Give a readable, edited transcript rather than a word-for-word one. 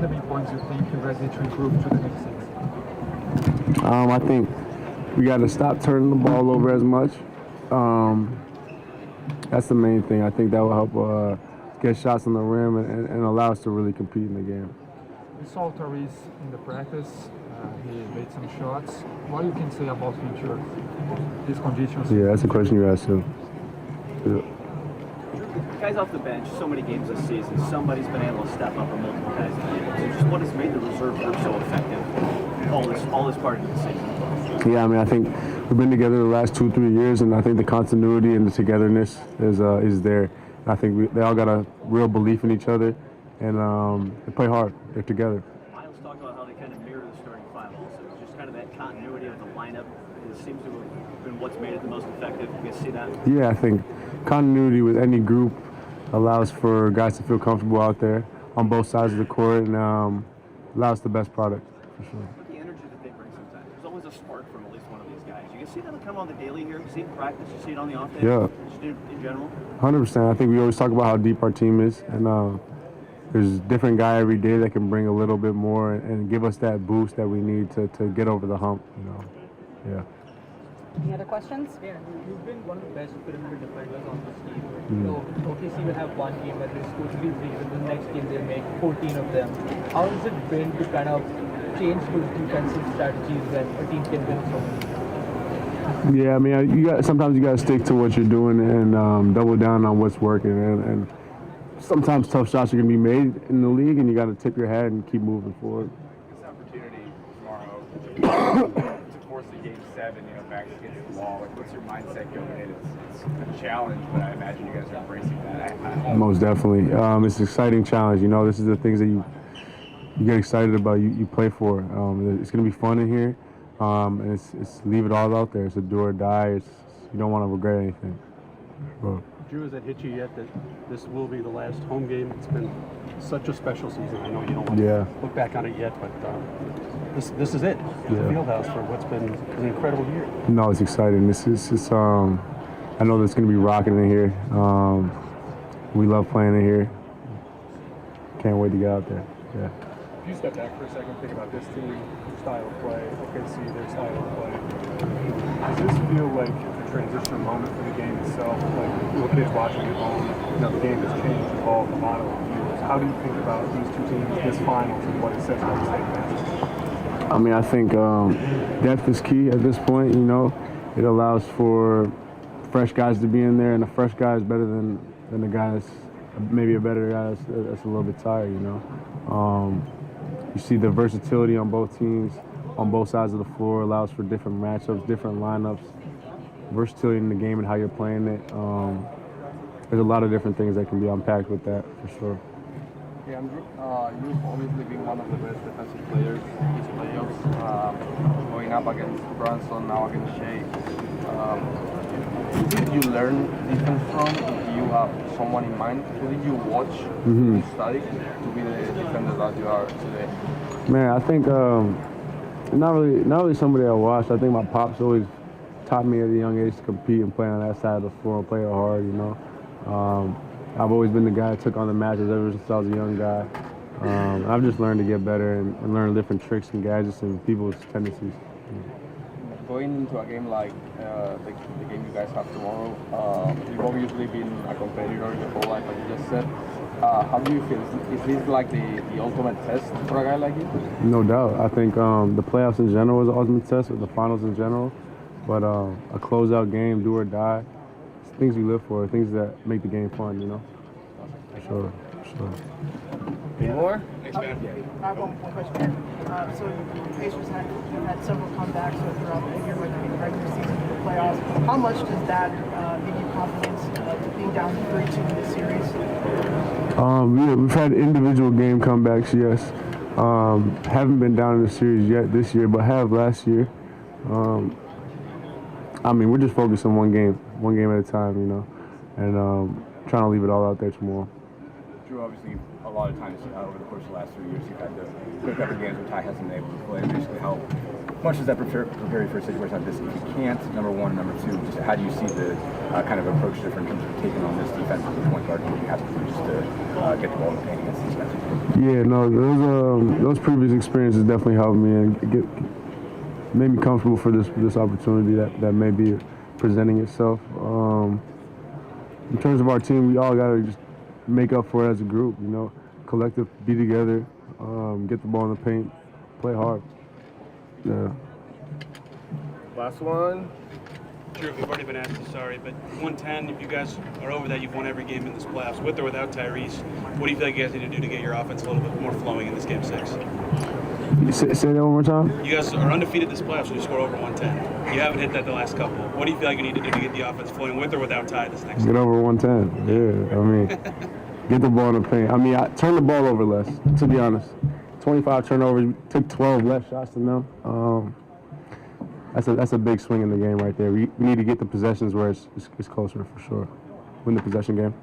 the main points you think you guys need to improve to the next season? I think we got to stop turning the ball over as much. That's the main thing. I think that will help get shots on the rim and allow us to really compete in the game. We saw Tais in the practice. He made some shots. What you can say about his conditions? Yeah, that's a question you asked too. Yeah. Guys off the bench, so many games this season, somebody's been able to step up, or multiple guys have been able to. Just what has made the reserve group so effective all this part of the season? Yeah, I mean, I think we've been together the last 2-3 years, and I think the continuity and the togetherness is there. And I think they all got a real belief in each other, and they play hard. They're together. Miles talked about how they kind of mirror the starting five also. Just kind of that continuity of the lineup seems to have been what's made it the most effective. You guys see that? Yeah, I think continuity with any group allows for guys to feel comfortable out there on both sides of the court, and allows the best product, for sure. But the energy that they bring sometimes, there's always a spark from at least one of these guys. You can see that kind of on the daily here. You see it in practice, you see it on the off days. Yeah. Just in general. 100%. I think we always talk about how deep our team is, and there's a different guy every day that can bring a little bit more and give us that boost that we need to get over the hump, you know. Yeah. Any other questions? Yeah, you've been one of the best perimeter defenders on this team. So OKC will have one game where they score 3 threes, and the next game they'll make 14 of them. How has it been to kind of change those defensive strategies when a team can win so many? Yeah, I mean, sometimes you got to stick to what you're doing and double down on what's working. And sometimes tough shots are going to be made in the league, and you got to tip your hat and keep moving forward. This opportunity tomorrow to force a game 7, back against the wall. Like, what's your mindset going in? It's a challenge, but I imagine you guys are embracing that. Most definitely. It's an exciting challenge. This is the things that you get excited about, you play for. It's going to be fun in here, and it's leave it all out there. It's a do or die. You don't want to regret anything. But, Drew, has that hit you yet that this will be the last home game? It's been such a special season. I know you don't want to look back on it yet, but this is it. The Fieldhouse for what's been an incredible year. No, it's exciting. I know that's going to be rocking in here. We love playing in here. Can't wait to get out there. Yeah. If you step back for a second, think about this team, style of play, OKC, their style of play. Does this feel like a transitional moment for the game itself? Like, little kids watching at home, the game has changed, evolved a lot over the years. How do you think about these two teams, this finals, and what it says about the state match? I mean, I think depth is key at this point. It allows for fresh guys to be in there, and a fresh guy is better than a guy that's maybe a better guy that's a little bit tired. You see the versatility on both teams, on both sides of the floor, allows for different matchups, different lineups, versatility in the game and how you're playing it. There's a lot of different things that can be unpacked with that, for sure. Yeah, Andrew, you've obviously been one of the best defensive players in these playoffs, going up against Branson, now against Shea. Who did you learn defense from? Do you have someone in mind? Who did you watch, you study to be the defender that you are today? Man, I think not really somebody I watched. I think my pops always taught me at a young age to compete and play on that side of the floor and play it hard, I've always been the guy that took on the matches ever since I was a young guy. I've just learned to get better and learn different tricks and gadgets and people's tendencies. Going into a game like the game you guys have tomorrow, you've obviously been a competitor your whole life, like you just said. How do you feel? Is this like the ultimate test for a guy like you? No doubt. I think the playoffs in general is the ultimate test, with the finals in general. But a closeout game, do or die, it's things we live for, things that make the game fun, For sure. Any more? I have one question. So the Pacers have had several comebacks throughout the year, whether it be the regular season or the playoffs. How much does that give you confidence being down 3-2 in this series? We've had individual game comebacks, yes. Haven't been down in the series yet this year, but have last year. We're just focused on one game at a time, and trying to leave it all out there tomorrow. Drew, obviously, a lot of times over the course of the last 3 years, you've had to pick up the games where Ty hasn't been able to play. Basically, how much does that prepare you for a situation like this? If you can't, number one, number two, just how do you see the kind of approach different in terms of taking on this defense as a point guard? What you have to do just to get the ball in the paint against these guys? Yeah, no, those previous experiences definitely helped me and made me comfortable for this opportunity that may be presenting itself. In terms of our team, we all got to just make up for it as a group, you know, collective, be together, get the ball in the paint, play hard. Yeah. Last one. Sure, if you've already been asked, sorry, but 110, if you guys are over that, you've won every game in this playoffs, with or without Tyrese. What do you feel like you guys need to do to get your offense a little bit more flowing in this game 6? Say that one more time? You guys are undefeated this playoffs when you score over 110. You haven't hit that the last couple. What do you feel like you need to do to get the offense flowing, with or without Ty this next Get game? over 110. Yeah, I mean, get the ball in the paint. I mean, I turn the ball over less, to be honest. 25 turnovers, we took 12 less shots than them. That's a big swing in the game right there. We need to get the possessions where it's closer for sure. Win the possession game.